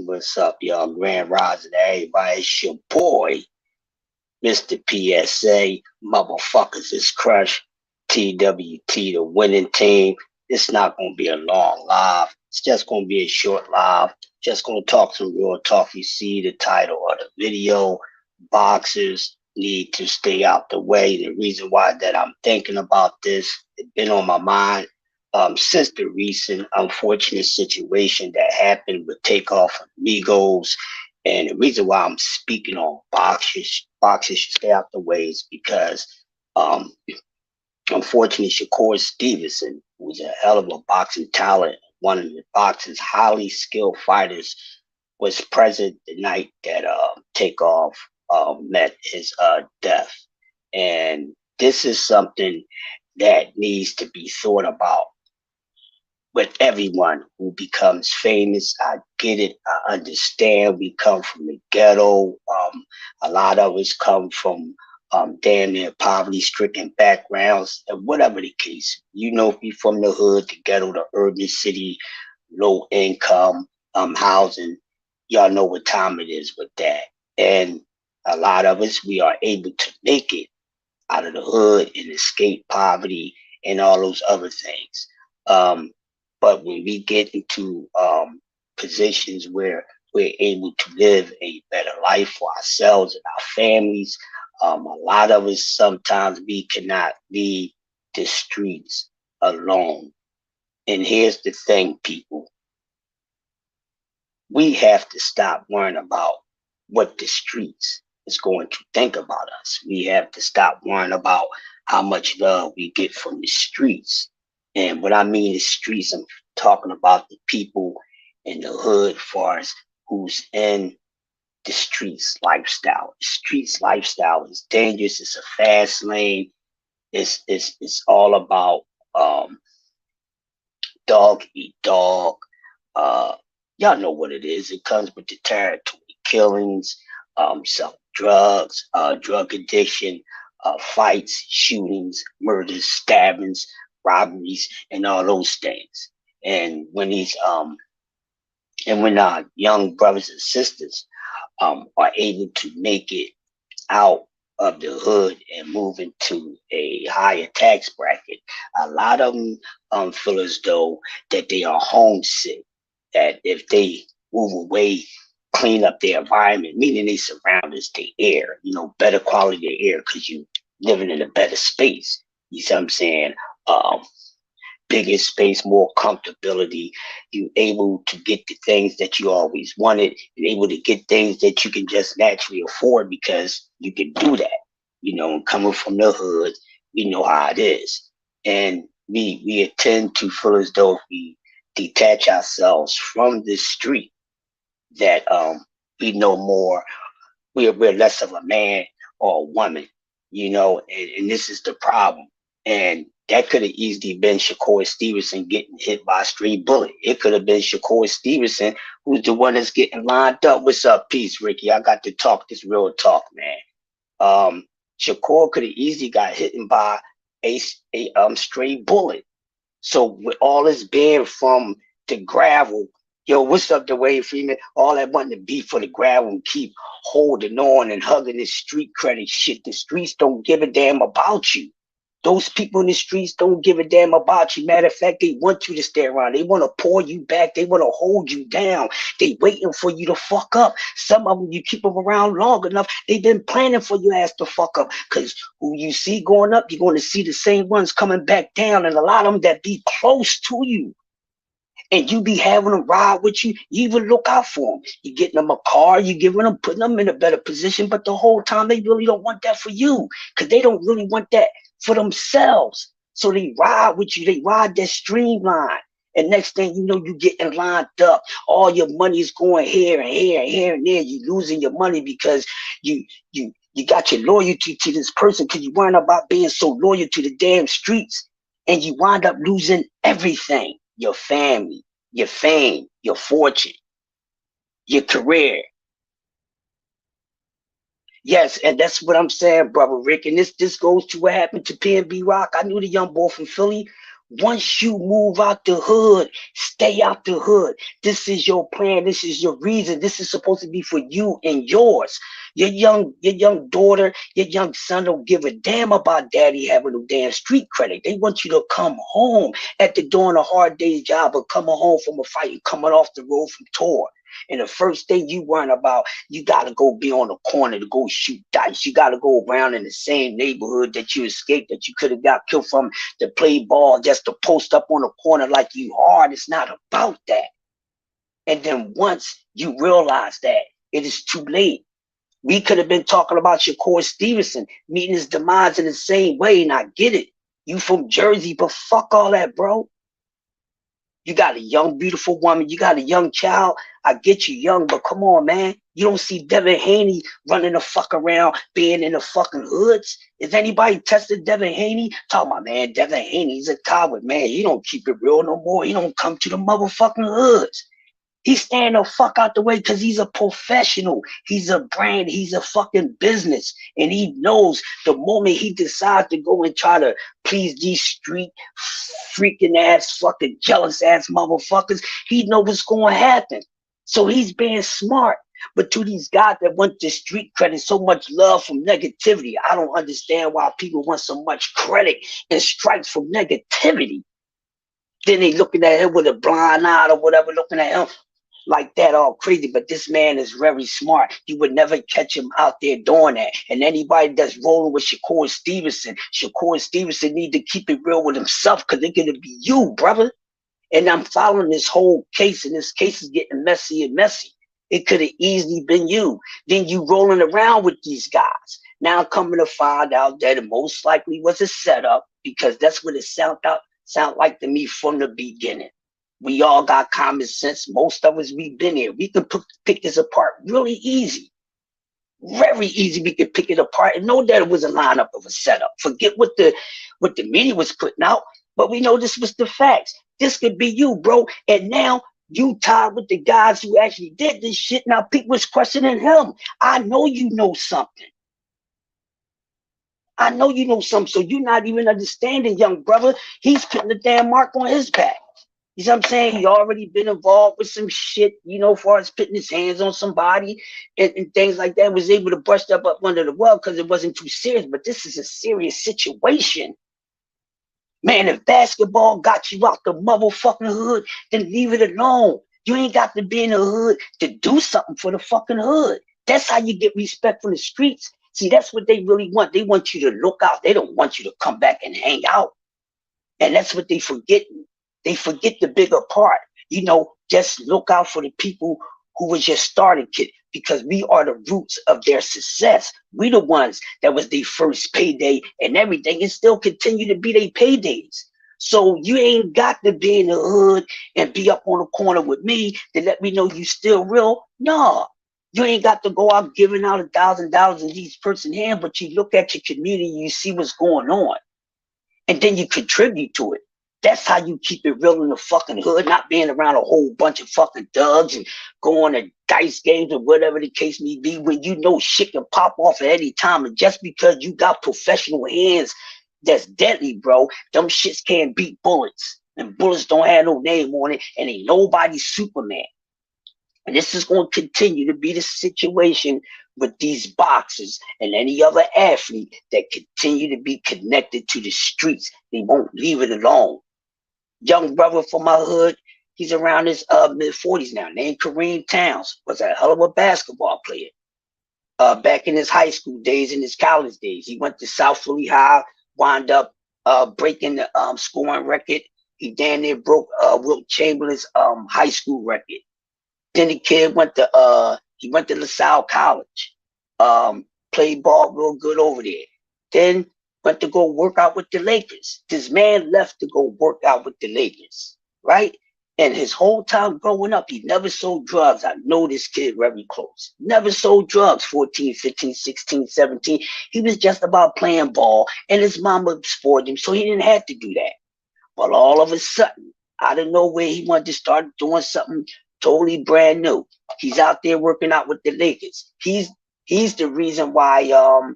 What's up, y'all? Grand Rising, everybody. It's your boy, Mr. PSA. Motherfuckers is crushed. TWT, the winning team. It's not going to be a long live. It's just going to be a short live. Just going to talk some real talk. You see the title of the video. Boxers need to stay out the way. The reason why that I'm thinking about this, it's been on my mind since the recent unfortunate situation that happened with Takeoff Amigos. And the reason why I'm speaking on boxers should stay out the way is because um, unfortunately Shakur Stevenson, who's a hell of a boxing talent, one of the boxing's highly skilled fighters, was present the night that Takeoff met his death. And this is something that needs to be thought about with everyone who becomes famous. I get it. I understand. We come from the ghetto. A lot of us come from damn near poverty-stricken backgrounds, and whatever the case, if you're from the hood, the ghetto, the urban city, low income housing, y'all know what time it is with that. And a lot of us, we are able to make it out of the hood and escape poverty and all those other things. Um, but when we get into positions where we're able to live a better life for ourselves and our families, a lot of us sometimes we cannot leave the streets alone. And here's the thing, people, we have to stop worrying about what the streets is going to think about us. We have to stop worrying about how much love we get from the streets. And what I mean is streets, I'm talking about the people in the hood, far as who's in the streets lifestyle. The streets lifestyle is dangerous. It's a fast lane. It's all about dog eat dog. Uh, y'all know what it is. It comes with the territory, killings, some drugs, drug addiction, fights, shootings, murders, stabbings, robberies, and all those things. And when our young brothers and sisters are able to make it out of the hood and move into a higher tax bracket, a lot of them feel as though that they are homesick, that if they move away, clean up their environment, meaning they surroundings, the air, better quality of air because you living in a better space. You see what I'm saying? Um, Bigger space, more comfortability. You able to get the things that you always wanted. You're able to get things that you can just naturally afford because you can do that. Coming from the hood, we know how it is. And we tend to feel as though if we detach ourselves from the street, that we know more, we're less of a man or a woman, and this is the problem. And that could have easily been Shakur Stevenson getting hit by a stray bullet. It could have been Shakur Stevenson who's the one that's getting lined up. What's up, peace, Ricky? I got to talk this real talk, man. Shakur could have easily got hit by a stray bullet. So with all this being from the gravel, yo, what's up, Dwayne Freeman? All that wanting to be for the gravel and keep holding on and hugging this street credit shit. The streets don't give a damn about you. Those people in the streets don't give a damn about you. Matter of fact, they want you to stay around. They want to pour you back. They want to hold you down. They waiting for you to fuck up. Some of them, you keep them around long enough, they've been planning for your ass to fuck up. Because who you see going up, you're going to see the same ones coming back down. And a lot of them that be close to you. And you be having them ride with you, you even look out for them. You getting them a car, you giving them, putting them in a better position, but the whole time they really don't want that for you because they don't really want that for themselves. So they ride with you, they ride that streamline. And next thing you know, you getting lined up. All your money is going here and here and here and there. You losing your money because you got your loyalty to this person because you wind up about being so loyal to the damn streets, and you wind up losing everything: your family, your fame, your fortune, your career. Yes, and that's what I'm saying, brother Rick. And this goes to what happened to PNB Rock. I knew the young boy from Philly Once you move out the hood, stay out the hood. This is your plan. This is your reason. This is supposed to be for you and yours. Your young daughter, your young son don't give a damn about daddy having no damn street credit. They want you to come home after doing a hard day's job or coming home from a fight, coming off the road from tour. And the first thing you worrying about, you gotta go be on the corner to go shoot dice. You gotta go around in the same neighborhood that you escaped, that you could have got killed from, to play ball, just to post up on the corner like you hard. It's not about that. And then once you realize that, it is too late. We could have been talking about Shakur Stevenson meeting his demise in the same way, and I get it. You from Jersey, but fuck all that, bro. You got a young, beautiful woman. You got a young child. I get you young, but come on, man. You don't see Devin Haney running the fuck around, being in the fucking hoods. Is anybody tested Devin Haney? Talking about, man, Devin Haney's a coward, man. He don't keep it real no more. He don't come to the motherfucking hoods. He's staying the fuck out the way because he's a professional. He's a brand. He's a fucking business. And he knows the moment he decides to go and try to please these street freaking ass, fucking jealous ass motherfuckers, he knows what's going to happen. So he's being smart. But to these guys that want the street credit, so much love from negativity, I don't understand why people want so much credit and strikes from negativity. Then they looking at him with a blind eye or whatever, looking at him like that all crazy. But this man is very smart. You would never catch him out there doing that. And anybody that's rolling with Shakur Stevenson need to keep it real with himself, because it's gonna be you, brother. And I'm following this whole case, and this case is getting messy and messy. It could have easily been you. Then you rolling around with these guys. Now coming to find out that it most likely was a setup, because that's what it sound like to me from the beginning. We all got common sense. Most of us, we've been here. We can pick this apart really easy. Very easy. We can pick it apart and know that it was a lineup of a setup. Forget what the media was putting out, but we know this was the facts. This could be you, bro. And now you tied with the guys who actually did this shit. Now people was questioning him. I know you know something. I know you know something. So you're not even understanding, young brother. He's putting the damn mark on his back. You know what I'm saying? He already been involved with some shit, you know, as far as putting his hands on somebody and things like that. Was able to brush up under the rug because it wasn't too serious. But this is a serious situation. Man, if basketball got you out the motherfucking hood, then leave it alone. You ain't got to be in the hood to do something for the fucking hood. That's how you get respect from the streets. See, that's what they really want. They want you to look out. They don't want you to come back and hang out. And that's what they forget. They forget the bigger part. You know, just look out for the people who was your starting kit, because we are the roots of their success. We the ones that was their first payday and everything, and still continue to be their paydays. So you ain't got to be in the hood and be up on the corner with me to let me know you still real. No, you ain't got to go out giving out $1,000 in each person's hand, but you look at your community, you see what's going on, and then you contribute to it. That's how you keep it real in the fucking hood, not being around a whole bunch of fucking thugs and going to dice games or whatever the case may be, when you know shit can pop off at any time. And just because you got professional hands that's deadly, bro, them shits can't beat bullets. And bullets don't have no name on it, and ain't nobody Superman. And this is going to continue to be the situation with these boxers and any other athlete that continue to be connected to the streets. They won't leave it alone. Young brother from my hood, he's around his mid-40s now, named Kareem Towns, was a hell of a basketball player. Back in his high school days, in his college days, he went to South Philly High, wound up breaking the scoring record. He damn near broke Wilt Chamberlain's high school record. Then the kid went to LaSalle College, played ball real good over there. Then went to go work out with the Lakers. This man left to go work out with the Lakers, right? And his whole time growing up, he never sold drugs. I know this kid very close. Never sold drugs, 14, 15, 16, 17. He was just about playing ball, and his mama spoiled him, so he didn't have to do that. But all of a sudden, out of nowhere, he wanted to start doing something totally brand new. He's out there working out with the Lakers. He's the reason why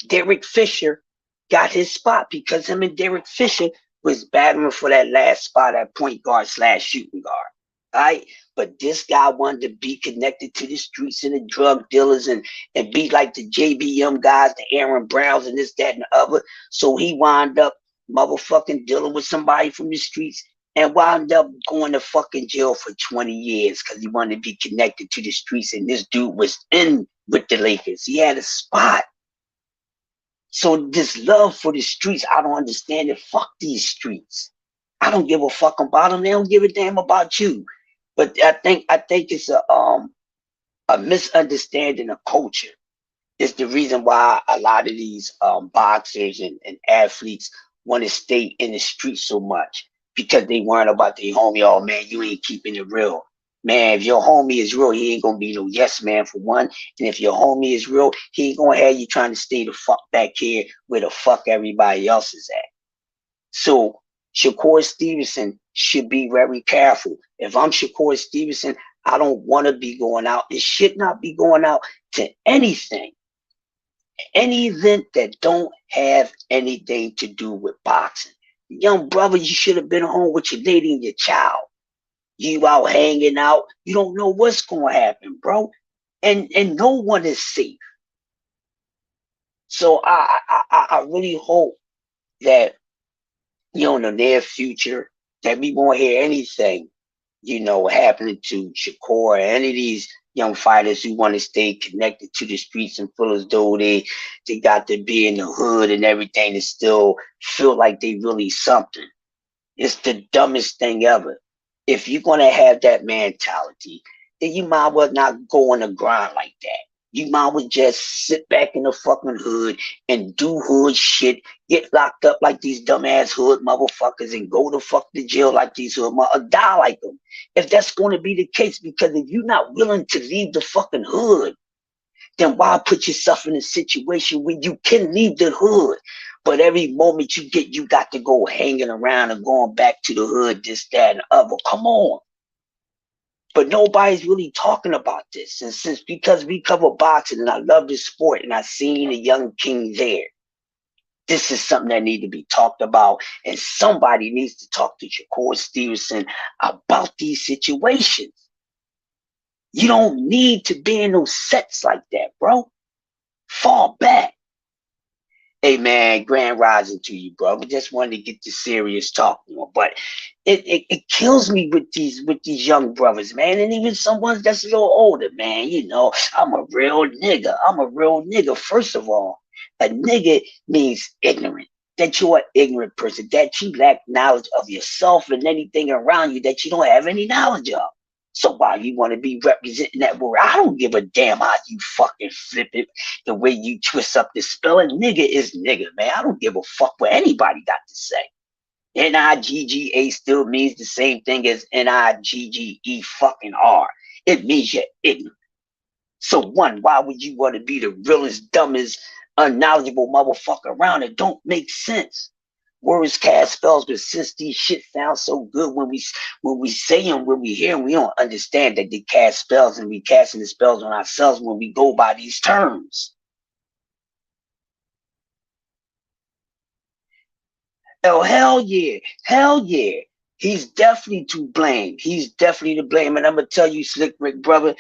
Derek Fisher got his spot, because him and Derek Fisher was battling for that last spot at point guard slash shooting guard. All right. But this guy wanted to be connected to the streets and the drug dealers and be like the JBM guys, the Aaron Browns and this, that, and the other. So he wound up motherfucking dealing with somebody from the streets and wound up going to fucking jail for 20 years because he wanted to be connected to the streets. And this dude was in with the Lakers. He had a spot. So this love for the streets, I don't understand it. Fuck these streets. I don't give a fuck about them. They don't give a damn about you. But I think it's a misunderstanding of culture. It's the reason why a lot of these boxers and athletes want to stay in the streets so much because they worrying about their homie. Oh man, you ain't keeping it real. Man, if your homie is real, he ain't gonna be no yes man for one. And if your homie is real, he ain't gonna have you trying to stay the fuck back here where the fuck everybody else is at. So Shakur Stevenson should be very careful. If I'm Shakur Stevenson, I don't want to be going out. It should not be going out to anything, any event that don't have anything to do with boxing. Young brother, you should have been home with your lady and your child. You out hanging out. You don't know what's going to happen, bro. And no one is safe. So I really hope that, in the near future, that we won't hear anything, happening to Shakur or any of these young fighters who want to stay connected to the streets and feel as though they got to be in the hood and everything to still feel like they really something. It's the dumbest thing ever. If you're going to have that mentality, then you might well not go on the grind like that. You might well just sit back in the fucking hood and do hood shit, get locked up like these dumbass hood motherfuckers and go to fuck the jail like these hood or die like them. If that's going to be the case, because if you're not willing to leave the fucking hood, then why put yourself in a situation where you can leave the hood? But every moment you get, you got to go hanging around and going back to the hood, this, that, and the other. Come on. But nobody's really talking about this. And because we cover boxing and I love this sport and I seen the young king there, this is something that needs to be talked about. And somebody needs to talk to Shakur Stevenson about these situations. You don't need to be in those sets like that, bro. Fall back. Hey man, grand rising to you, bro. I just wanted to get the serious talk on, but it kills me with these young brothers, man, and even some ones that's a little older, man. I'm a real nigga. I'm a real nigga. First of all, a nigga means ignorant. That you're an ignorant person. That you lack knowledge of yourself and anything around you that you don't have any knowledge of. So why you want to be representing that word? I don't give a damn how you fucking flip it, the way you twist up the spelling. Nigga is nigga, man. I don't give a fuck what anybody got to say. Nigga still means the same thing as nigge fucking R. It means you're ignorant. So one, why would you want to be the realest, dumbest, unknowledgeable motherfucker around? It don't make sense. Words cast spells, but since these shit sound so good when we say them, when we hear them, we don't understand that they cast spells and we casting the spells on ourselves when we go by these terms. Oh, hell yeah. He's definitely to blame. He's definitely to blame. And I'm gonna tell you, Slick Rick, brother,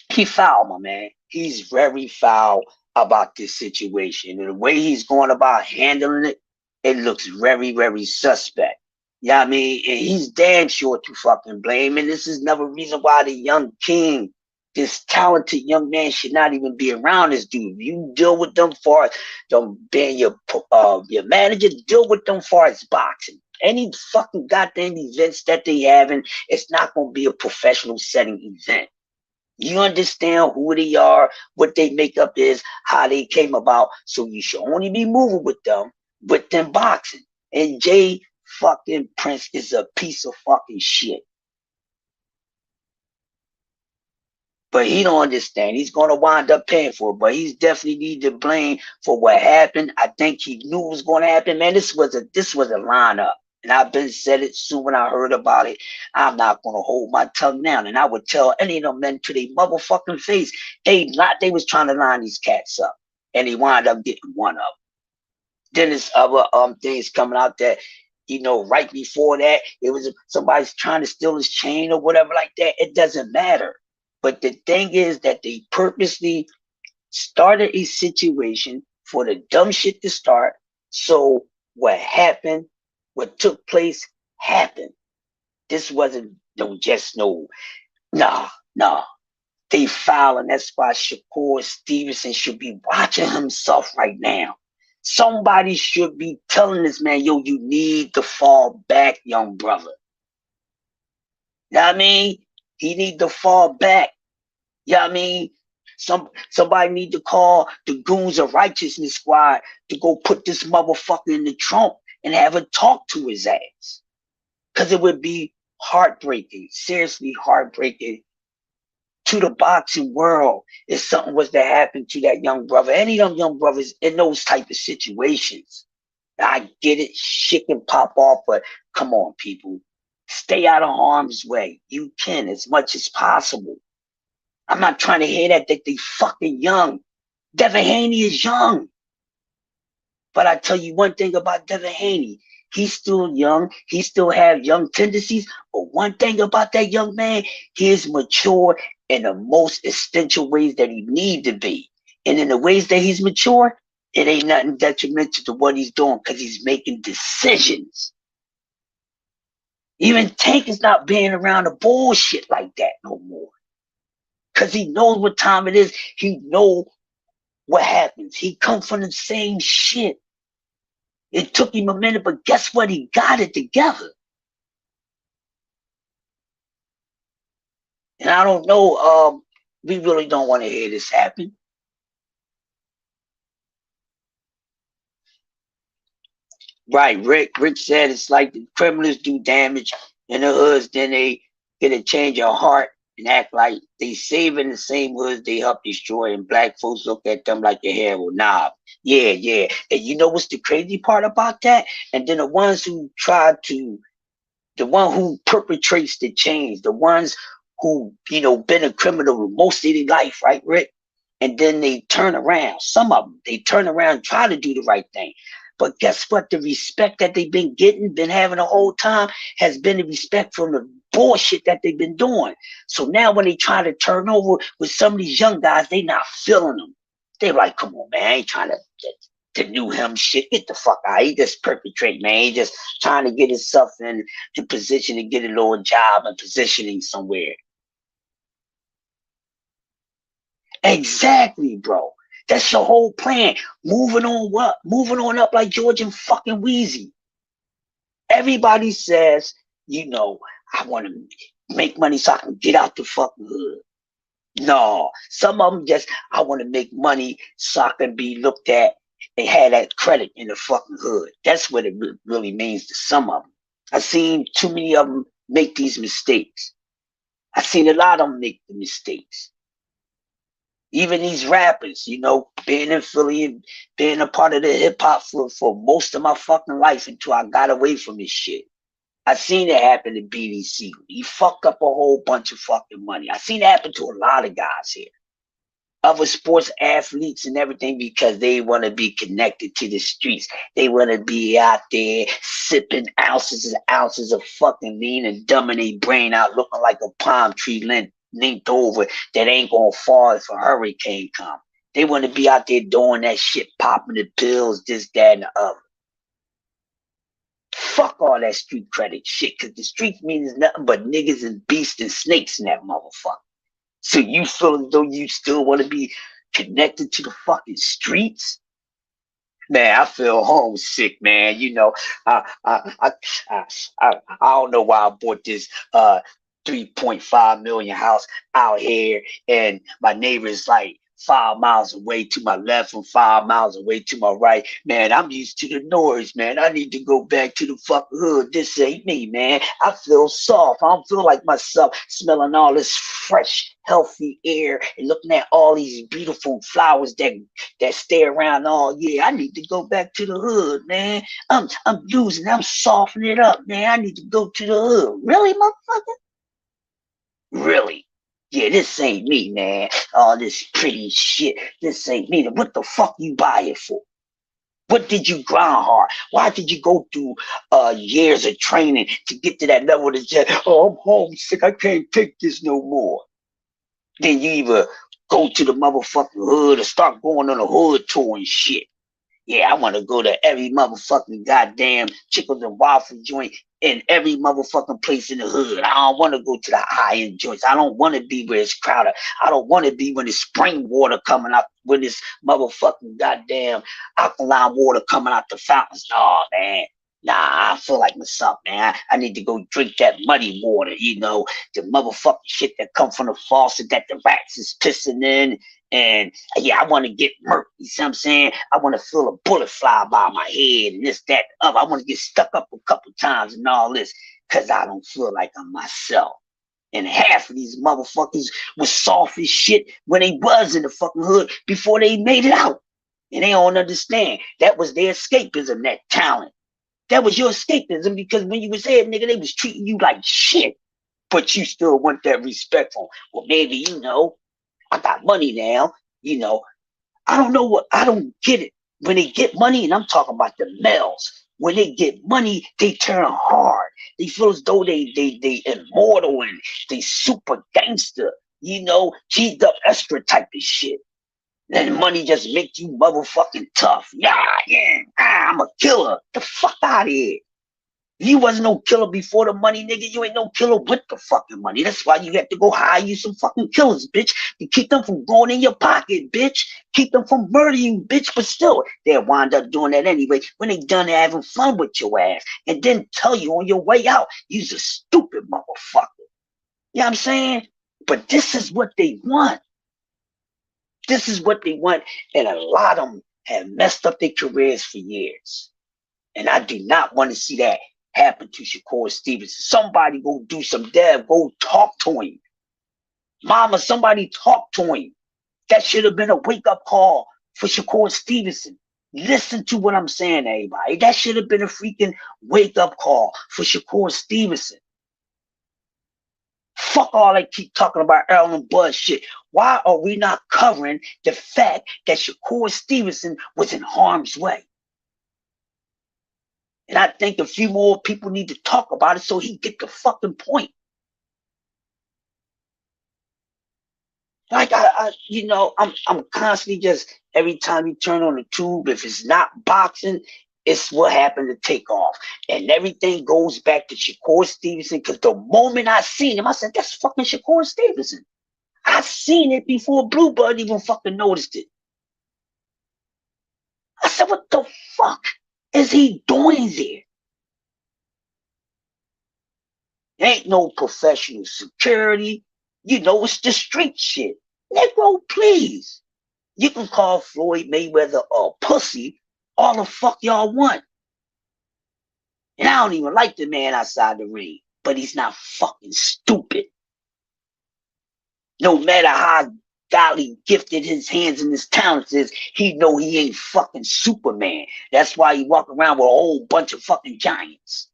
he foul, my man. He's very foul about this situation. And the way he's going about handling it, it looks very, very suspect. Yeah, I mean, and he's damn sure to fucking blame. And this is another reason why the young king, this talented young man, should not even be around this dude. You deal with them for them being your manager, deal with them for as boxing. Any fucking goddamn events that they having, it's not gonna be a professional setting event. You understand who they are, what they makeup is, how they came about. So you should only be moving with them boxing. And Jay fucking Prince is a piece of fucking shit. But he don't understand. He's gonna wind up paying for it. But he's definitely need to blame for what happened. I think he knew it was gonna happen. Man, this was a lineup. And I've been said it soon when I heard about it. I'm not gonna hold my tongue down. And I would tell any of them men to their motherfucking face, they was trying to line these cats up. And he wound up getting one of them. Then there's other things coming out that, right before that, it was somebody's trying to steal his chain or whatever like that. It doesn't matter. But the thing is that they purposely started a situation for the dumb shit to start. So what happened, what took place happened. This wasn't nah, nah. They foul, and that's why Shakur Stevenson should be watching himself right now. Somebody should be telling this man, yo, you need to fall back, young brother. You know what I mean? He need to fall back. You know what I mean? Somebody need to call the goons of righteousness squad to go put this motherfucker in the trunk and have a talk to his ass. Because it would be heartbreaking, seriously heartbreaking to the boxing world if something was to happen to that young brother, any of them young brothers in those type of situations. I get it, shit can pop off, but come on, people. Stay out of harm's way. You can as much as possible. I'm not trying to hear that they fucking young. Devin Haney is young. But I tell you one thing about Devin Haney. He's still young. He still have young tendencies. But one thing about that young man, he is mature in the most essential ways that he need to be. And in the ways that he's mature, it ain't nothing detrimental to what he's doing because he's making decisions. Even Tank is not being around the bullshit like that no more. Because he knows what time it is. He knows what happens. He comes from the same shit. It took him a minute, but guess what? He got it together. And I don't know, we really don't want to hear this happen. Right, Rick said it's like the criminals do damage in the hoods, then they get a change of heart and act like they saving the same hoods they help destroy, and black folks look at them like a hero. Nah, yeah. And you know what's the crazy part about that? And then the ones who try to, the one who perpetrates the change, the ones who, been a criminal most of their life, right, Rick? And then they turn around. Some of them, they turn around and try to do the right thing. But guess what? The respect that they've been getting, been having the whole time, has been the respect from the bullshit that they've been doing. So now when they try to turn over with some of these young guys, they not feeling them. They're like, come on, man, I ain't trying to new him shit. Get the fuck out. He just perpetrate, man. He just trying to get himself in position to get a little job and positioning somewhere. Exactly, bro. That's your whole plan. Moving on what? Moving on up like George and fucking Wheezy. Everybody says, I want to make money so I can get out the fucking hood. No, some of them just, I want to make money so I can be looked at and have that credit in the fucking hood. That's what it really means to some of them. I've seen too many of them make these mistakes. I've seen a lot of them make the mistakes. Even these rappers, being in Philly and being a part of the hip hop for most of my fucking life until I got away from this shit. I seen it happen to BDC. He fucked up a whole bunch of fucking money. I seen it happen to a lot of guys here. Other sports athletes and everything because they want to be connected to the streets. They want to be out there sipping ounces and ounces of fucking lean and dumbing their brain out looking like a palm tree linked over that ain't gonna fall if a hurricane come. They want to be out there doing that shit, popping the pills, this, that, and the other. Fuck all that street credit shit, because the street means nothing but niggas and beasts and snakes in that motherfucker. So you feel as though you still want to be connected to the fucking streets? Man, I feel homesick, man. I don't know why I bought this 3.5 million house out here, and my neighbor's like 5 miles away to my left and 5 miles away to my right. Man, I'm used to the noise, man. I need to go back to the fucking hood. This ain't me, man. I feel soft. I don't feel like myself smelling all this fresh, healthy air and looking at all these beautiful flowers that stay around all year. I need to go back to the hood, man. I'm softening it up, man. I need to go to the hood. Really, motherfucker? Really? Yeah, this ain't me, man. All this pretty shit. This ain't me. What the fuck you buy it for? What did you grind hard? Why did you go through years of training to get to that level to just, oh, I'm homesick, I can't take this no more? Then you either go to the motherfucking hood or start going on a hood tour and shit. Yeah, I want to go to every motherfucking goddamn chicken and waffle joint in every motherfucking place in the hood. I don't want to go to the high-end joints. I don't want to be where it's crowded. I don't want to be when it's spring water coming out, when it's motherfucking goddamn alkaline water coming out the fountains. No, man. Nah, I feel like myself, man. I need to go drink that muddy water, the motherfucking shit that come from the faucet that the rats is pissing in. And yeah, I want to get murked. You see what I'm saying? I want to feel a bullet fly by my head and this, that, up. I want to get stuck up a couple times and all this because I don't feel like I'm myself. And half of these motherfuckers was soft as shit when they was in the fucking hood before they made it out. And they don't understand. That was their escapism, that talent. That was your escapism because when you was there, nigga, they was treating you like shit. But you still want that respect from, well, maybe, I got money now, I don't know I don't get it. When they get money, and I'm talking about the males, when they get money, they turn hard. They feel as though they immortal and they super gangster, cheesed up extra type of shit. Then money just make you motherfucking tough. Yeah, I'm a killer. The fuck out of here. You wasn't no killer before the money, nigga. You ain't no killer with the fucking money. That's why you have to go hire you some fucking killers, bitch, to keep them from going in your pocket, bitch. Keep them from murdering you, bitch. But still, they'll wind up doing that anyway when they done having fun with your ass. And then tell you on your way out, you's a stupid motherfucker. You know what I'm saying? But this is what they want. This is what they want. And a lot of them have messed up their careers for years. And I do not want to see that happen to Shakur Stevenson. Somebody go do some dev. Go talk to him. Mama, somebody talk to him. That should have been a wake-up call for Shakur Stevenson. Listen to what I'm saying, everybody. That should have been a freaking wake-up call for Shakur Stevenson. Fuck all they keep talking about Aaron Bud shit. Why are we not covering the fact that Shakur Stevenson was in harm's way? And I think a few more people need to talk about it so he get the fucking point. Like I'm constantly just every time you turn on the tube, if it's not boxing, it's what happened to Takeoff. And everything goes back to Shakur Stevenson because the moment I seen him, I said, that's fucking Shakur Stevenson. I seen it before Bluebird even fucking noticed it. I said, what the fuck is he doing there? Ain't no professional security. It's the street shit. Negro, please. You can call Floyd Mayweather a pussy all the fuck y'all want. And I don't even like the man outside the ring, but he's not fucking stupid. No matter how golly gifted his hands and his talents is, he know he ain't fucking Superman. That's why he walk around with a whole bunch of fucking giants.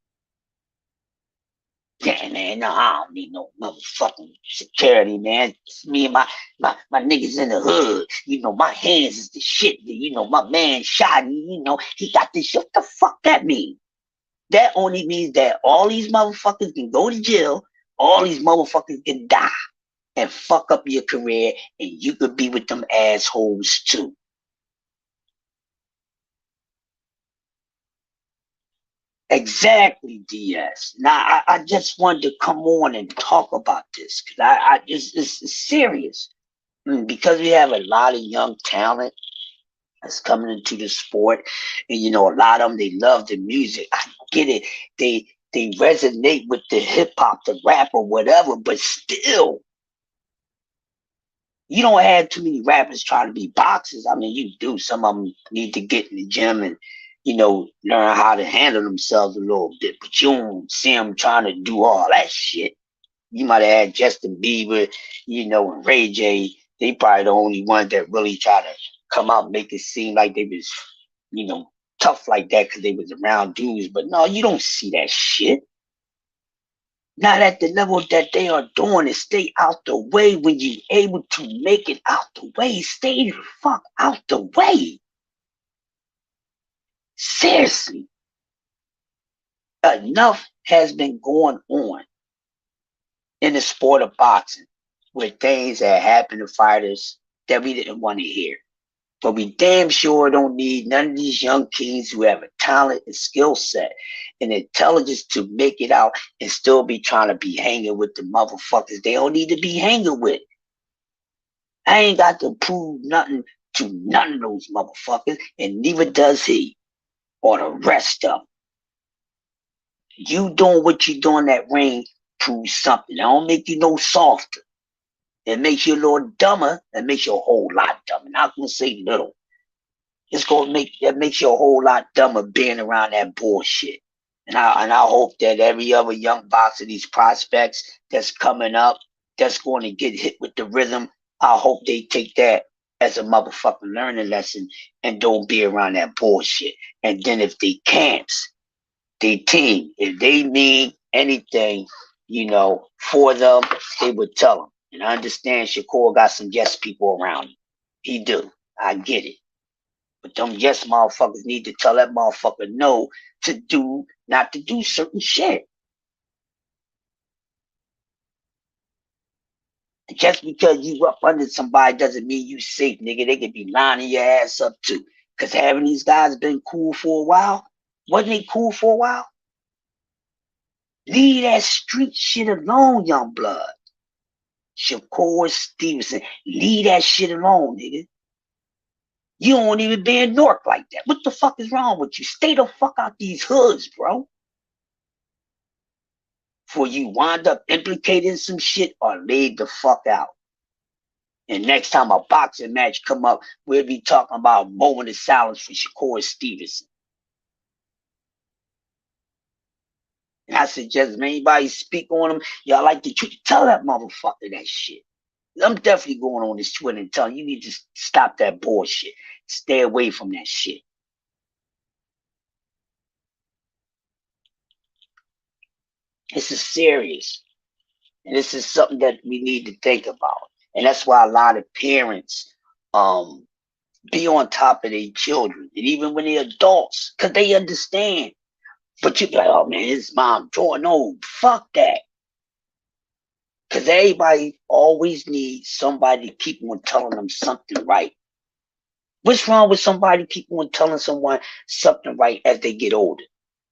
Yeah, man, no, I don't need no motherfucking security, man. It's me and my niggas in the hood. My hands is the shit. My man Shoddy, he got this shit. What the fuck that mean? That only means that all these motherfuckers can go to jail, all these motherfuckers can die and fuck up your career, and you could be with them assholes too. Exactly, DS. Now, I just wanted to come on and talk about this because it's serious. Because we have a lot of young talent that's coming into the sport, and a lot of them, they love the music. I get it. They resonate with the hip hop, the rap, or whatever, but still, you don't have too many rappers trying to be boxers. I mean, you do. Some of them need to get in the gym and, learn how to handle themselves a little bit. But you don't see them trying to do all that shit. You might have had Justin Bieber, and Ray J. They probably the only ones that really try to come out and make it seem like they was, tough like that because they was around dudes. But no, you don't see that shit. Not at the level that they are doing it. Stay out the way when you're able to make it out the way. Stay the fuck out the way. Seriously, enough has been going on in the sport of boxing with things that happen to fighters that we didn't want to hear. But we damn sure don't need none of these young kings who have a talent and skill set and intelligence to make it out and still be trying to be hanging with the motherfuckers they don't need to be hanging with. I ain't got to prove nothing to none of those motherfuckers, and neither does he or the rest of them. You doing what you do in that ring proves something. It don't make you no softer. It makes you a little dumber. It makes you a whole lot dumber. Not gonna say little. It's gonna make that makes you a whole lot dumber being around that bullshit. And I hope that every other young boxer, these prospects that's coming up, that's going to get hit with the rhythm, I hope they take that as a motherfucking learning lesson and don't be around that bullshit. And then if they can't, they team, if they mean anything, for them, they would tell them. And I understand Shakur got some yes people around him. He do. I get it. But them yes motherfuckers need to tell that motherfucker no not to do certain shit. Just because you up under somebody doesn't mean you safe, nigga. They could be lining your ass up too. Cause having these guys been cool for a while? Wasn't they cool for a while? Leave that street shit alone, young blood. Shakur Stevenson, leave that shit alone, nigga. You don't even be in Newark like that. What the fuck is wrong with you? Stay the fuck out these hoods, bro. For you wind up implicating some shit or laid the fuck out. And next time a boxing match come up, we'll be talking about a moment of silence for Shakur Stevenson. And I suggest if anybody speak on him, y'all like the truth, tell that motherfucker that shit. I'm definitely going on this Twitter and telling you need to stop that bullshit. Stay away from that shit. This is serious. And this is something that we need to think about. And that's why a lot of parents be on top of their children. And even when they're adults, because they understand. But you be like, oh man, his mom Jordan. No, fuck that. Because everybody always needs somebody to keep on telling them something right. What's wrong with somebody keep on telling someone something right as they get older?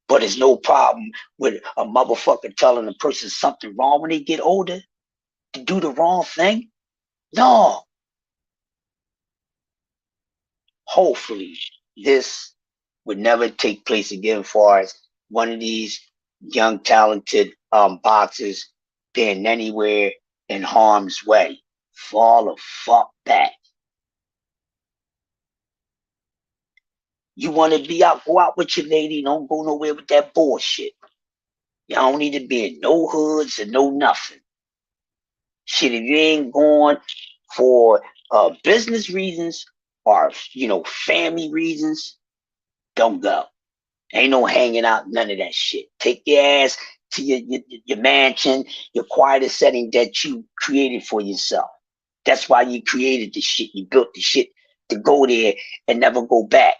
But there's no problem with a motherfucker telling a person something wrong when they get older to do the wrong thing. No. Hopefully, this would never take place again as far as one of these young, talented boxers being anywhere in harm's way. Fall the fuck back. You want to be out, go out with your lady. Don't go nowhere with that bullshit. Y'all don't need to be in no hoods and no nothing. Shit, if you ain't going for business reasons or, family reasons, don't go. Ain't no hanging out, none of that shit. Take your ass to your mansion, your quiet setting that you created for yourself. That's why you created the shit. You built the shit to go there and never go back.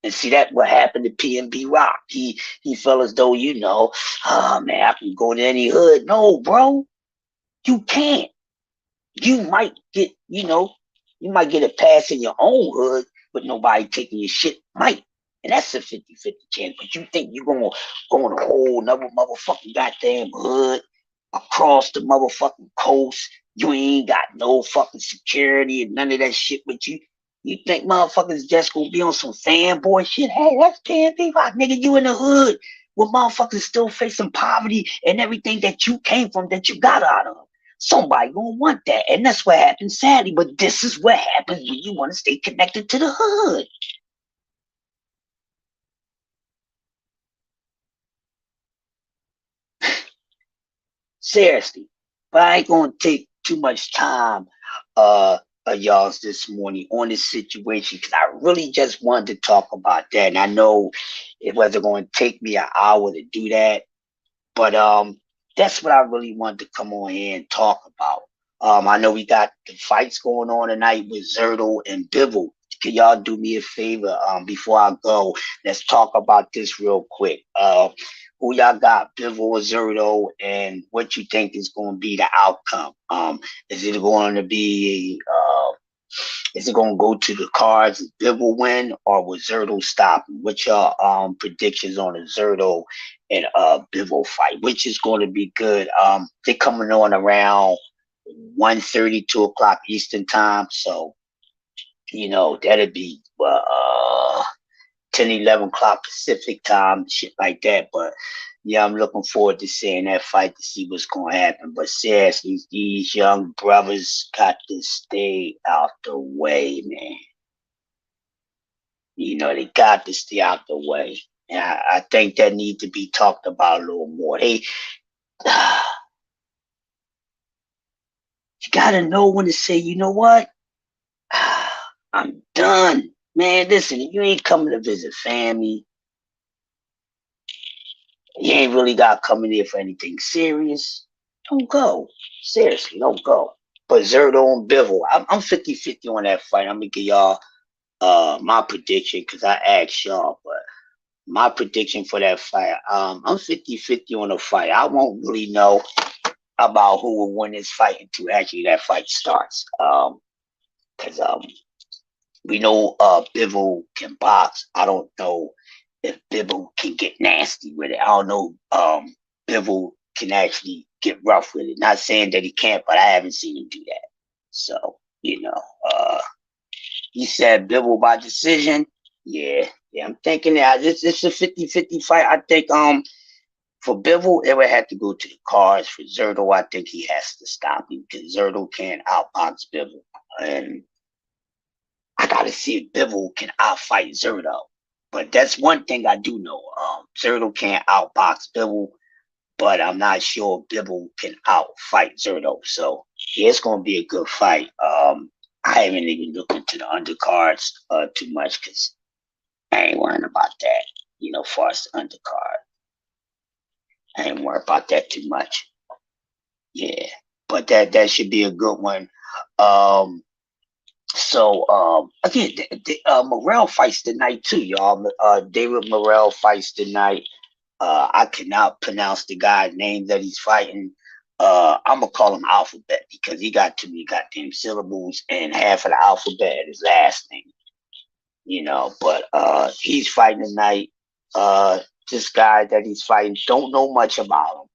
And see that what happened to PNB Rock. He felt as though, oh man, I can go to any hood. No, bro, you can't. You might get, you might get a pass in your own hood, but nobody taking your shit might. And that's a 50-50 chance. But you think you're gonna go in a whole another motherfucking goddamn hood across the motherfucking coast. You ain't got no fucking security and none of that shit with you. You think motherfuckers just gonna be on some fanboy shit? Hey, that's PNB Rock, nigga. You in the hood with motherfuckers still facing poverty and everything that you came from, that you got out of. Somebody gonna want that, and that's what happens, sadly. But this is what happens when you want to stay connected to the hood. Seriously, but I ain't gonna take too much time y'all's this morning on this situation because I really just wanted to talk about that. And I know it wasn't going to take me an hour to do that, but that's what I really wanted to come on here and talk about. I know we got the fights going on tonight with Zerto and Bivol, can y'all do me a favor? Before I go, let's talk about this real quick. Who y'all got, Bivol or Zerto, and what you think is going to be the outcome? Is it going to be is it going to go to the cards? Is Bivol win, or will Zerto stop? What's your predictions on the Zerto and Bivol fight? Which is going to be good? They're coming on around 1:30, 2 o'clock Eastern time, so that'd be 10, 11 o'clock Pacific time, shit like that. But yeah, I'm looking forward to seeing that fight to see what's going to happen. But seriously, these young brothers got to stay out the way, man. They got to stay out the way. And I think that needs to be talked about a little more. Hey, you got to know when to say, you know what? I'm done. Man, listen, if you ain't coming to visit family, you ain't really got coming here for anything serious, don't go. Seriously, don't go. But Zerto and Bivol, I'm 50-50 on that fight. I'm going to give y'all my prediction because I asked y'all, but my prediction for that fight, I'm 50-50 on the fight. I won't really know about who will win this fight until actually that fight starts. Because we know Bivol can box. I don't know if Bivol can get nasty with it. I don't know Bivol can actually get rough with it. Not saying that he can't, but I haven't seen him do that. So, he said Bivol by decision. Yeah, I'm thinking that it's a 50-50 fight. I think for Bivol, it would have to go to the cards. For Zerto, I think he has to stop him because Zerto can't outbox Bivol. And I gotta see if Bivol can outfight Zerto. But that's one thing I do know. Zerto can't outbox Bivol, but I'm not sure if Bivol can outfight Zerto. So yeah, it's gonna be a good fight. I haven't even looked into the undercards too much because I ain't worrying about that. Far as the undercard, I ain't worried about that too much. Yeah, but that should be a good one. So again, Morrell fights tonight too, y'all. David Morrell fights tonight. I cannot pronounce the guy's name that he's fighting. I'm gonna call him Alphabet because he got too many goddamn syllables and half of the alphabet at his last name. But he's fighting tonight. This guy that he's fighting, don't know much about him.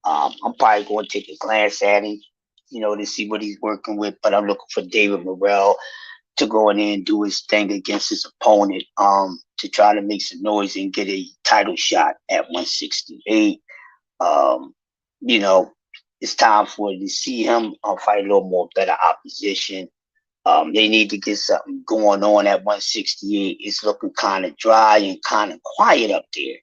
I'm probably going to take a glance at him, to see what he's working with. But I'm looking for David Morrell to go in there and do his thing against his opponent, to try to make some noise and get a title shot at 168. It's time for to see him fight a little more better opposition. They need to get something going on at 168. It's looking kind of dry and kind of quiet up there.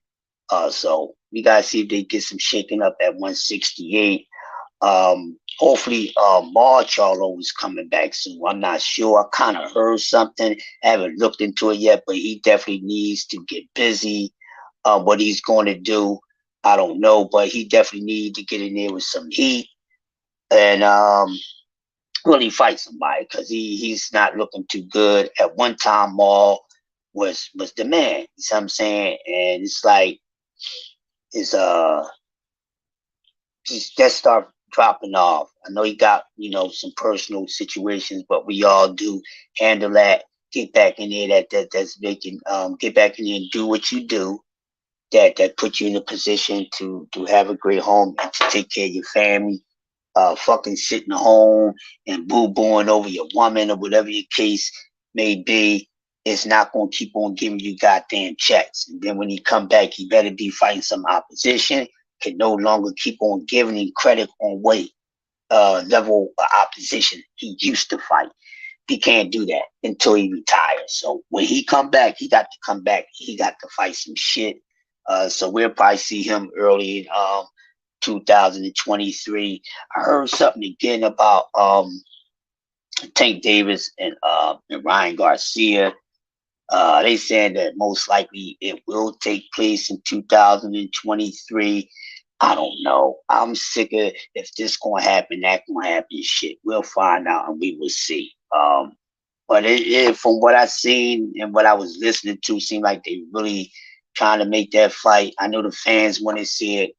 So we got to see if they get some shaking up at 168. Hopefully, Marcharlo is coming back soon. I'm not sure. I kind of heard something. I haven't looked into it yet, but he definitely needs to get busy. What he's going to do, I don't know, but he definitely needs to get in there with some heat and really fight somebody because he's not looking too good. At one time, Maul was the man. You see what I'm saying? And it's like it's just start dropping off. I know he got some personal situations, but we all do handle that. Get back in there. That's making get back in there and do what you do. That put you in a position to have a great home and to take care of your family. Fucking sitting home and boo-booing over your woman or whatever your case may be, it's not going to keep on giving you goddamn checks. And then when he come back, he better be fighting some opposition. Can no longer keep on giving him credit on weight level opposition he used to fight. He can't do that until he retires. So when he come back, he got to come back. He got to fight some shit. So we'll probably see him early in 2023. I heard something again about Tank Davis and Ryan Garcia. They said that most likely it will take place in 2023. I don't know. I'm sick of if this gonna happen, that gonna happen. Shit, we'll find out and we will see. But from what I seen and what I was listening to, seemed like they really trying to make that fight. I know the fans want to see it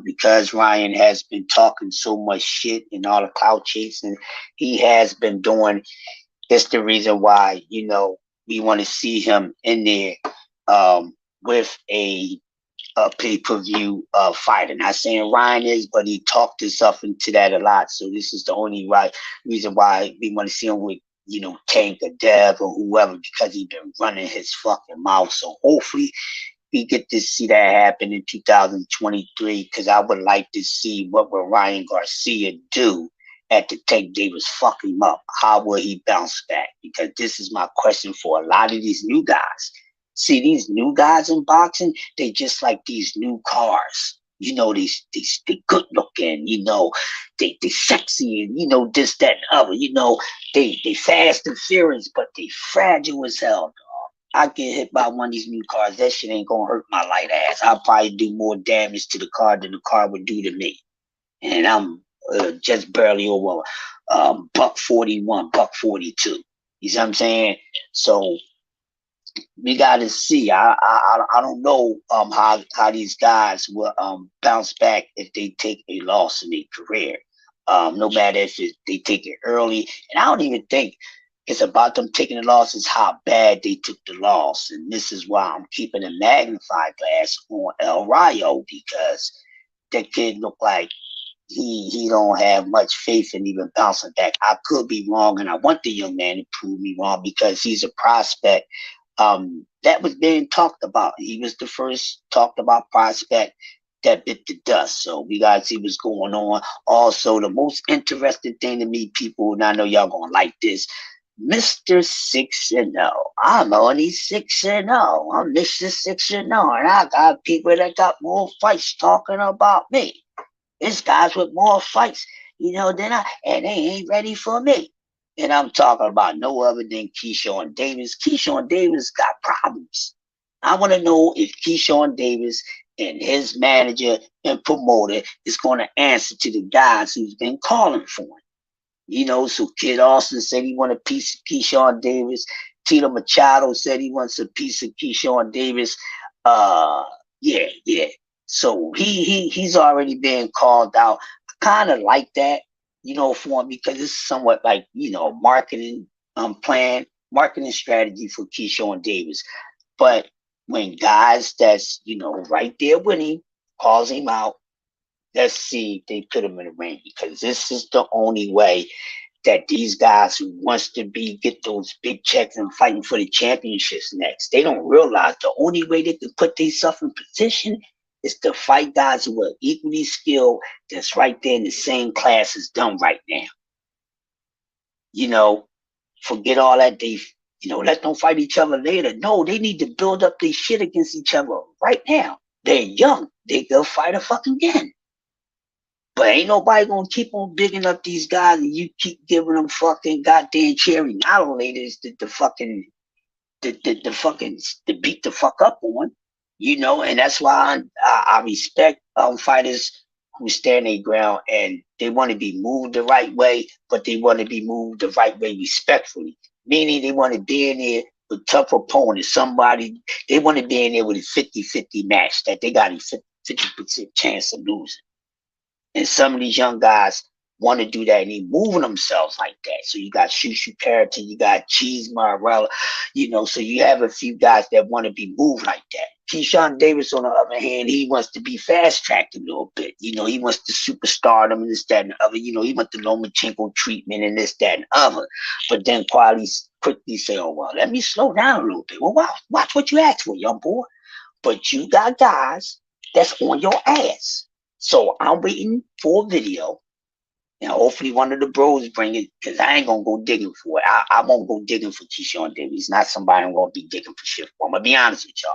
because Ryan has been talking so much shit and all the clout chasing he has been doing. It's the reason why, we want to see him in there with a pay-per-view fight. And not saying Ryan is, but he talked himself into that a lot. So this is the only reason why we want to see him with, Tank or Dev or whoever, because he's been running his fucking mouth. So hopefully we get to see that happen in 2023, because I would like to see what will Ryan Garcia do at the Tank Davis fuck him up. How will he bounce back? Because this is my question for a lot of these new guys. See, these new guys in boxing, they just like these new cars. They good looking, they sexy, and this, that, and other. They fast and furious, but they fragile as hell. I get hit by one of these new cars, that shit ain't gonna hurt my light ass. I'll probably do more damage to the car than the car would do to me. And I'm just barely over buck 41, buck 42. You see what I'm saying? So we got to see. I don't know how these guys will bounce back if they take a loss in their career. No matter if they take it early, and I don't even think it's about them taking the loss. It's how bad they took the loss, and this is why I'm keeping a magnifying glass on El Rayo, because that kid looked like he don't have much faith in even bouncing back. I could be wrong, and I want the young man to prove me wrong, because he's a prospect that was being talked about. He was the first talked about prospect that bit the dust. So we gotta see what's going on. Also, the most interesting thing to me, people, and I know y'all gonna like this, Mr. 6-0. I'm only 6-0. I'm Mr. 6-0, and I got people that got more fights talking about me. There's guys with more fights, than I, and they ain't ready for me. And I'm talking about no other than Keyshawn Davis. Keyshawn Davis got problems. I want to know if Keyshawn Davis and his manager and promoter is going to answer to the guys who's been calling for him. So Kid Austin said he want a piece of Keyshawn Davis. Tito Machado said he wants a piece of Keyshawn Davis. Yeah. So he's already been called out. I kind of like that, for him, because it's somewhat like, marketing plan, marketing strategy for Keyshawn Davis. But when guys that's, right there with him calls him out, let's see if they put him in the ring, because this is the only way that these guys who wants to get those big checks and fighting for the championships next, they don't realize the only way they can put themselves in position is to fight guys who are equally skilled, that's right there in the same class as them right now. Forget all that let them fight each other later. No, they need to build up their shit against each other right now. They're young. They can fight a fucking again. But ain't nobody gonna keep on bigging up these guys, and you keep giving them fucking goddamn cherry nodulators to fucking to beat the fuck up on, and that's why I respect fighters who stand their ground, and they want to be moved the right way, but they want to be moved the right way respectfully. Meaning they want to be in there with tough opponents, somebody they want to be in there with a 50-50 match that they got a 50% chance of losing. And some of these young guys want to do that, and they moving themselves like that. So you got Shushu Carrington, you got Cheese Marrella, so you have a few guys that want to be moved like that. Keyshawn Davis, on the other hand, he wants to be fast-tracked a little bit. He wants the superstardom and this, that, and the other. He wants the Lomachenko treatment and this, that, and other. But then quietly, quickly say, oh, well, let me slow down a little bit. Well, watch what you ask for, young boy. But you got guys that's on your ass. So I'm waiting for a video, and hopefully one of the bros bring it, because I ain't going to go digging for it. I won't go digging for Keyshawn Davis. He's not somebody I'm going to be digging for shit for. I'm going to be honest with y'all.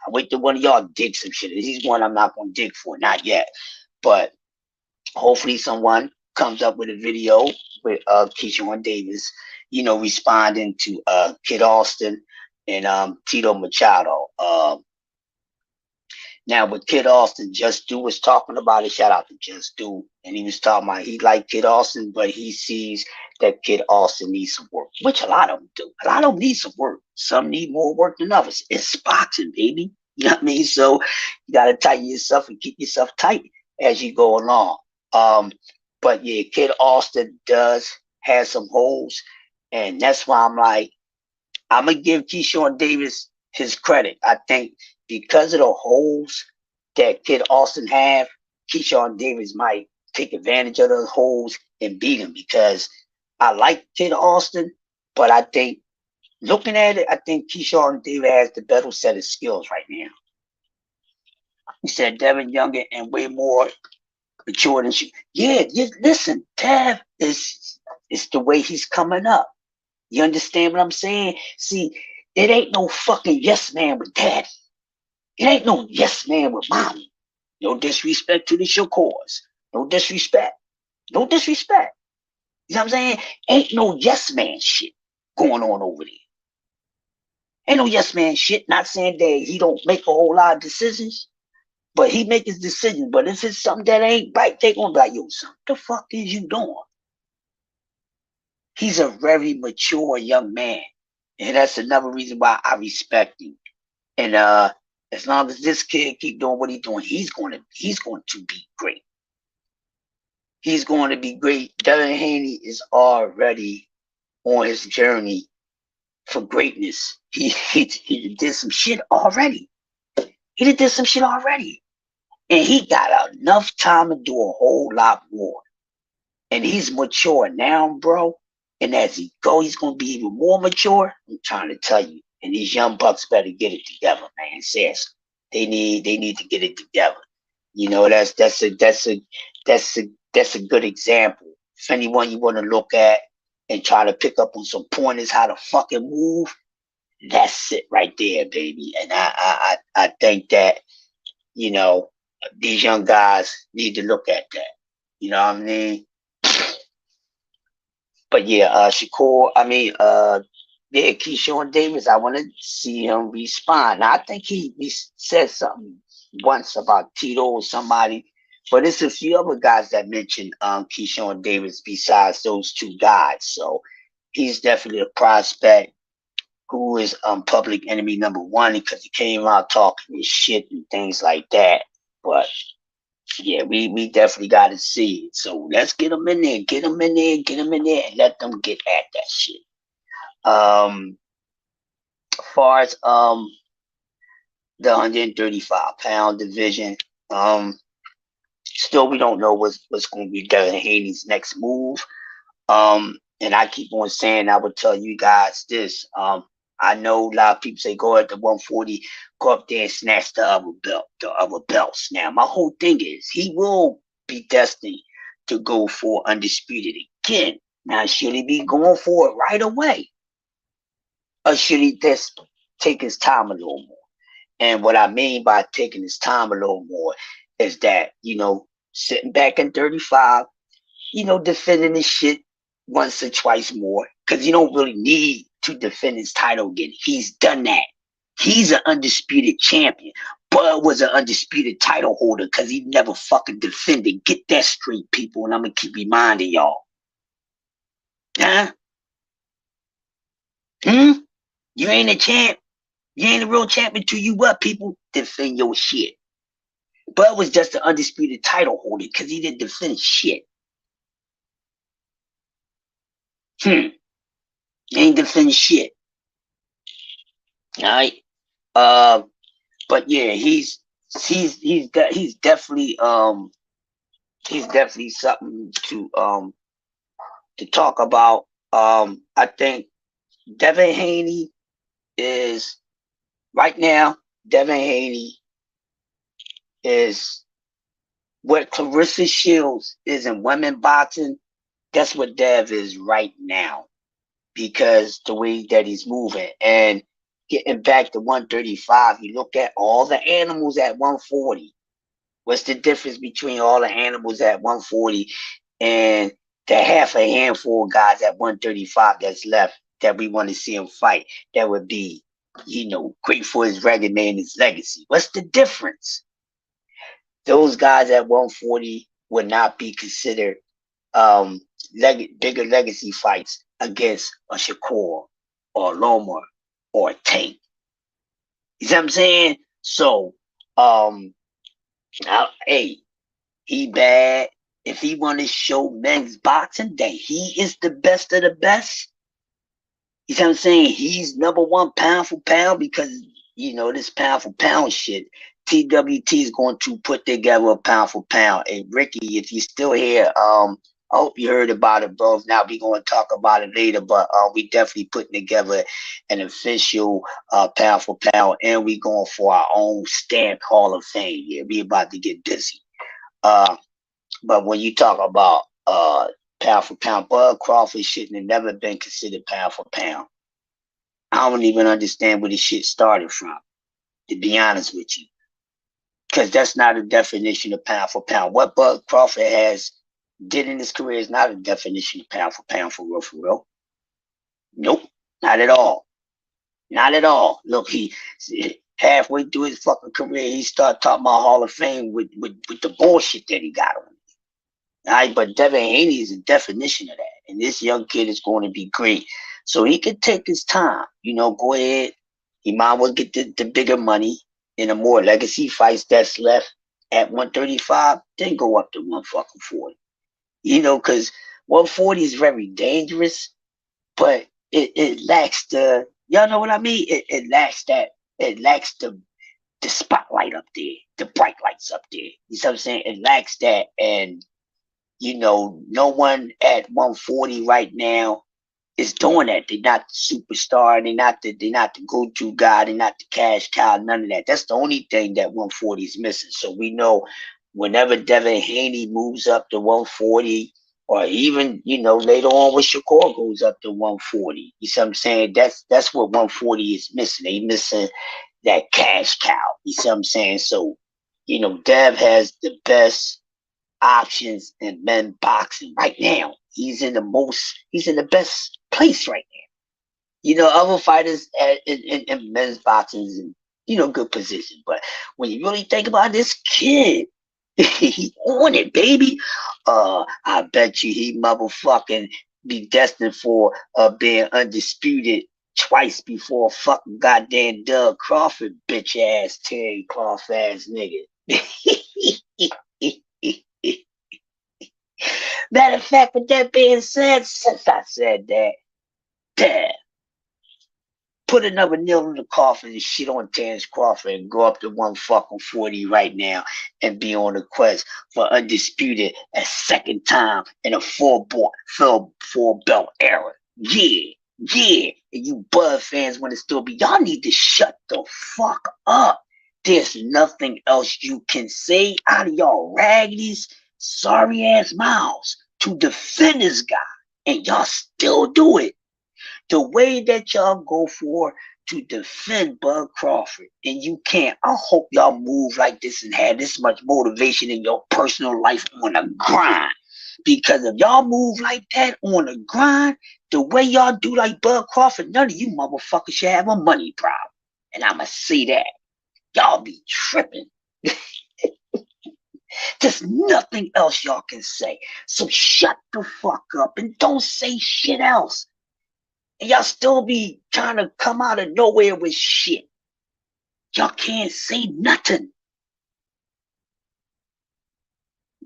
I wait till one of y'all dig some shit. He's one I'm not going to dig for, not yet. But hopefully someone comes up with a video with Keyshawn Davis, responding to Kid Austin and Tito Machado. Now, with Kid Austin, Just Do was talking about it. Shout out to Just Do. And he was talking about he liked Kid Austin, but he sees that Kid Austin needs some work, which a lot of them do. A lot of them need some work. Some need more work than others. It's boxing, baby. You know what I mean? So you gotta tighten yourself and keep yourself tight as you go along. Um, but yeah, Kid Austin does have some holes, and that's why I'm like, I'm gonna give Keyshawn Davis his credit. I think because of the holes that Kid Austin have, Keyshawn Davis might take advantage of those holes and beat him because I like Kid Austin, but I think looking at it, I think Keyshawn Davis has the better set of skills right now. He said Devin Younger and way more mature than you. Yeah, just listen, Dev is the way he's coming up. You understand what I'm saying? See, it ain't no fucking yes man with daddy. It ain't no yes man with mommy. No disrespect to the Shakors. No disrespect. No disrespect. You know what I'm saying? Ain't no yes man shit going on over there. Ain't no yes man shit. Not saying that he don't make a whole lot of decisions, but he make his decisions. But if it's something that ain't right, they gonna be like, yo, son, what the fuck is you doing? He's a very mature young man. And that's another reason why I respect him. And as long as this kid keep doing what he's doing, he's going to be great. He's going to be great. Devin Haney is already on his journey for greatness. He did some shit already. He did some shit already. And he got enough time to do a whole lot more. And he's mature now, bro. And as he go, he's going to be even more mature. I'm trying to tell you. And these young bucks better get it together, man. Seriously, they need to get it together. You know, that's a good example. If anyone you want to look at and try to pick up on some pointers how to fucking move, that's it right there, baby. And I think that, you know, these young guys need to look at that. You know what I mean? But yeah, yeah, Keyshawn Davis, I want to see him respond. Now, I think he said something once about Tito or somebody, but it's a few other guys that mentioned Keyshawn Davis besides those two guys. So he's definitely a prospect who is public enemy number one because he came out talking his shit and things like that. But yeah, we definitely got to see it. So let's get them in there, get them in there, get them in there, and let them get at that shit. As far as the 135-pound division, still we don't know what's going to be Devin Haney's next move. And I keep on saying I would tell you guys this. I know a lot of people say go at the 140, go up there and snatch the other belts. Now my whole thing is he will be destined to go for undisputed again. Now should he be going for it right away, or should he just take his time a little more? And what I mean by taking his time a little more is that, you know, sitting back in 35, you know, defending his shit once or twice more because you don't really need to defend his title again. He's done that. He's an undisputed champion. Bud was an undisputed title holder because he never fucking defended. Get that straight, people, and I'm going to keep reminding y'all. Huh? You ain't a champ. You ain't a real champ until you what, people? Defend your shit. Bud was just an undisputed title holder because he didn't defend shit. He ain't defend shit. All right. But yeah, he's definitely something to talk about. I think Devin Haney is right now. Devin Haney is what Clarissa Shields is in women boxing. That's what Dev is right now because the way that he's moving and getting back to 135. You look at all the animals at 140. What's the difference between all the animals at 140 and the half a handful of guys at 135 that's left that we want to see him fight? That would be, you know, great for his resume and his legacy. What's the difference? Those guys at 140 would not be considered bigger legacy fights against a Shakur or a Loma or a Tank. You see what I'm saying? So, hey, he bad. If he want to show men's boxing that he is the best of the best, you see what I'm saying? He's number one pound for pound because, this pound for pound shit. TWT is going to put together a pound for pound. And Ricky, if you're still here, I hope you heard about it, bro. Now we're going to talk about it later, but we definitely putting together an official pound for pound, and we going for our own stamped Hall of Fame. Yeah, we about to get busy. But when you talk about pound for pound, Bud Crawford shouldn't have never been considered pound for pound. I don't even understand where this shit started from, to be honest with you. Because that's not a definition of pound for pound. What Bud Crawford has did in his career is not a definition of pound for pound for real, for real. Nope, not at all. Not at all. Look, he halfway through his fucking career, he started talking about Hall of Fame with the bullshit that he got on. All right, but Devin Haney is a definition of that. And this young kid is going to be great. So he could take his time. Go ahead. He might well get the bigger money in the more legacy fights that's left at 135, then go up to 140. Because 140 is very dangerous, but it lacks y'all know what I mean? It lacks the spotlight up there, the bright lights up there. You see what I'm saying? It lacks that, and no one at 140 right now is doing that. They're not the superstar. They're not the go-to guy. They're not the cash cow. None of that. That's the only thing that 140 is missing. So we know whenever Devin Haney moves up to 140, or even later on when Shakur goes up to 140, you see what I'm saying? That's what 140 is missing. They missing that cash cow. You see what I'm saying? So Dev has the best options in men boxing right now. He's in the best place right now. Other fighters in men's boxing is in good position. But when you really think about this kid, he on it, baby. I bet you he motherfucking be destined for being undisputed twice before fucking goddamn Doug Crawford, bitch ass Terry Cloth ass nigga. Matter of fact, with that being said, since I said that, damn, put another nail in the coffin and shit on Terrence Crawford and go up to 140 right now and be on the quest for undisputed a second time in a four belt era. Yeah. And you Bud fans want to still be, y'all need to shut the fuck up. There's nothing else you can say out of y'all raggedies, sorry ass mouths to defend this guy, and y'all still do it. The way that y'all go for to defend Bud Crawford, and you can't. I hope y'all move like this and have this much motivation in your personal life on the grind. Because if y'all move like that on the grind, the way y'all do like Bud Crawford, none of you motherfuckers should have a money problem. And I'ma say that. Y'all be tripping. There's nothing else y'all can say. So shut the fuck up and don't say shit else. And y'all still be trying to come out of nowhere with shit. Y'all can't say nothing.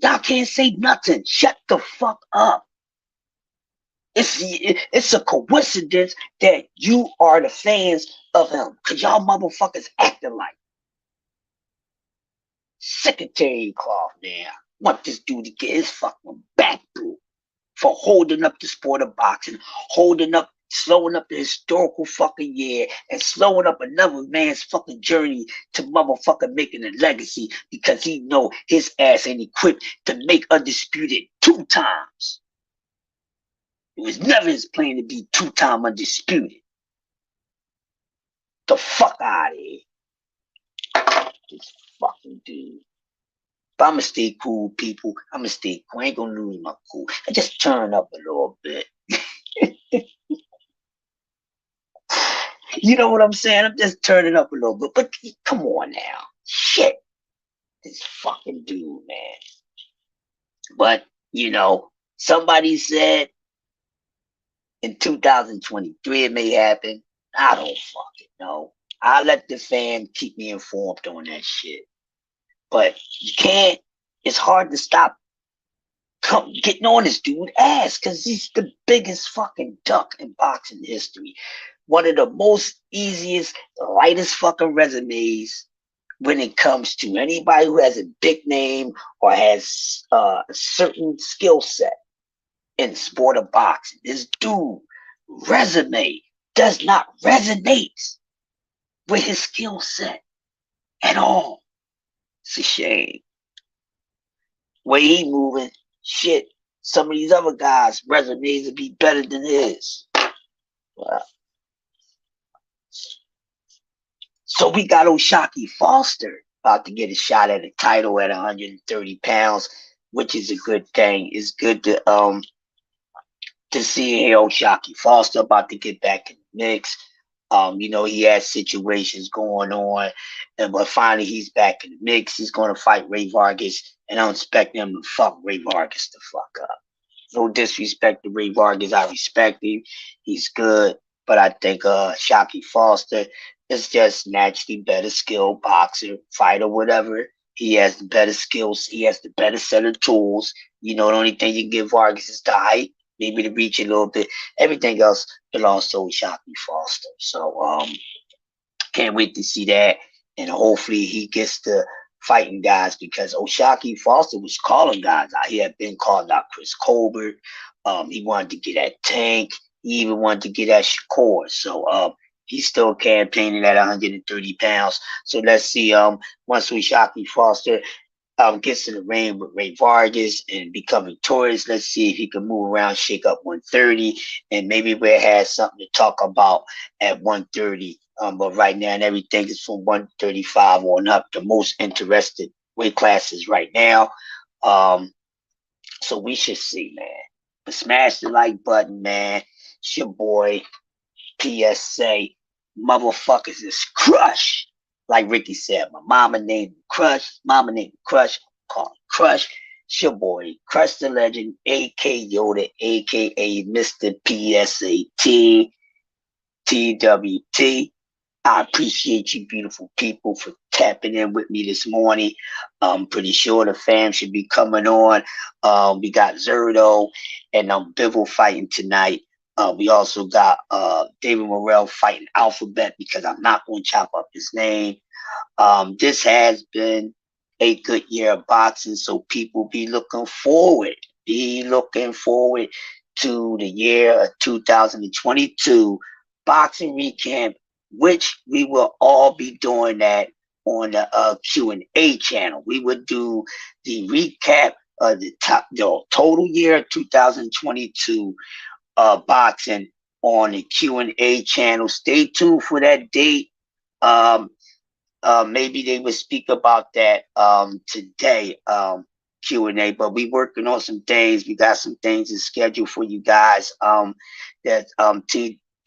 Y'all can't say nothing. Shut the fuck up. It's a coincidence that you are the fans of him. Because y'all motherfuckers acting like Secretary Cloth, man. Want this dude to get his fucking back through for holding up the sport of boxing, slowing up the historical fucking year, and slowing up another man's fucking journey to motherfucking making a legacy because he know his ass ain't equipped to make undisputed 2 times. It was never his plan to be 2-time undisputed. The fuck out of here. This fucking dude. But I'ma stay cool, people. I'ma stay cool. I ain't gonna lose my cool. I just turn up a little bit. You know what I'm saying? I'm just turning up a little bit. But come on now. Shit. This fucking dude, man. But, Somebody said in 2023 it may happen. I don't fucking know. I'll let the fan keep me informed on that shit. But you can't. It's hard to stop getting on this dude ass because he's the biggest fucking duck in boxing history. One of the most easiest, lightest fucking resumes when it comes to anybody who has a big name or has a certain skill set in the sport of boxing. This dude resume does not resonate with his skill set at all. It's a shame. Way he moving, shit. Some of these other guys' resumes would be better than his. Well, so we got O'Shaquie Foster about to get a shot at a title at 130 pounds, which is a good thing. It's good to see O'Shaquie Foster about to get back in the mix. He has situations going on, but finally he's back in the mix. He's going to fight Ray Vargas, and I don't expect him to fuck Ray Vargas the fuck up. No disrespect to Ray Vargas, I respect him. He's good, but I think Shockey Foster is just naturally better skilled boxer, fighter, whatever. He has the better skills. He has the better set of tools. The only thing you can give Vargas is the height, maybe to reach a little bit. Everything else belongs to Shockey Foster. So can't wait to see that, and hopefully he gets to fighting guys because O'Shaquie Foster was calling guys out. He had been calling out Chris Colbert. He wanted to get at Tank. He even wanted to get at Shakur. So he's still campaigning at 130 pounds. So let's see. Once O'Shaquie Foster gets in the ring with Ray Vargas and become victorious. Let's see if he can move around, shake up 130, and maybe Ray has something to talk about at 130. But right now, and everything is from 135 on up. The most interested weight classes right now. So we should see, man. But smash the like button, man. It's your boy PSA. Motherfuckers is crushed. Like Ricky said, my mama named him Crush. Mama named him Crush. Call him Crush. It's your boy, Crush the Legend, A.K. Yoda, a.k.a. Mr. PSAT, TWT. I appreciate you, beautiful people, for tapping in with me this morning. I'm pretty sure the fam should be coming on. We got Zerdo and Bivol fighting tonight. We also got David Morrell fighting Alphabet because I'm not going to chop up his name. This has been a good year of boxing, so people be looking forward. Be looking forward to the year of 2022 boxing recap, which we will all be doing that on the Q&A channel. We would do the recap of the total year of 2022 boxing on the Q&A channel. Stay tuned for that date. Maybe they would speak about that today, Q&A, but we working on some things. We got some things to schedule for you guys that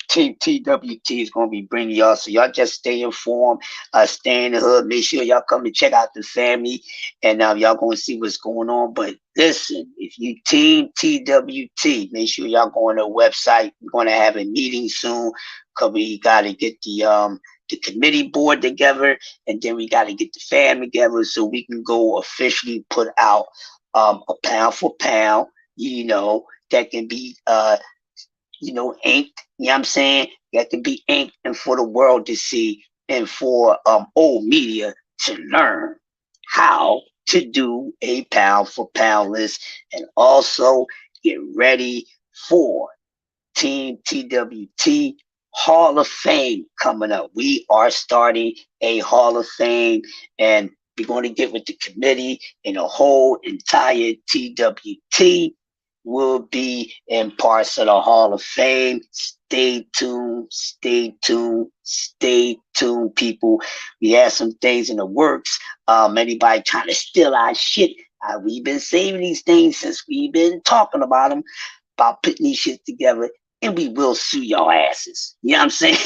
TWT is going to be bringing y'all. So y'all just stay informed, stay in the hood. Make sure y'all come and check out the family, and y'all going to see what's going on. But listen, if you team TWT, make sure y'all go on the website. We're going to have a meeting soon because we got to get the committee board together, and then we got to get the fam together so we can go officially put out a pound for pound, that can be inked, you know what I'm saying? That can be inked and for the world to see and for old media to learn how to do a pound for pound list, and also get ready for Team TWT Hall of Fame coming up. We are starting a Hall of Fame, and we're going to get with the committee, and the whole entire TWT will be in parts of the Hall of Fame. Stay tuned, stay tuned, stay tuned, people. We have some things in the works. Anybody trying to steal our shit, we've been saving these things since we've been talking about them, about putting these shit together, and we will sue your asses. You know what I'm saying?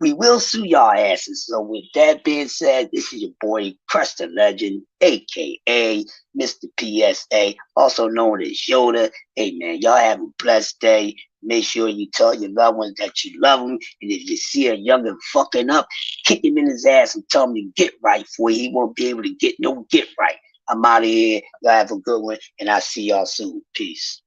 We will sue y'all asses. So with that being said, this is your boy Crush the Legend, aka Mr. PSA, also known as Yoda. Hey man, y'all have a blessed day. Make sure you tell your loved ones that you love them. And if you see a youngin' fucking up, kick him in his ass and tell him to get right for you. He won't be able to get no get right. I'm out of here. Y'all have a good one, and I'll see y'all soon. Peace.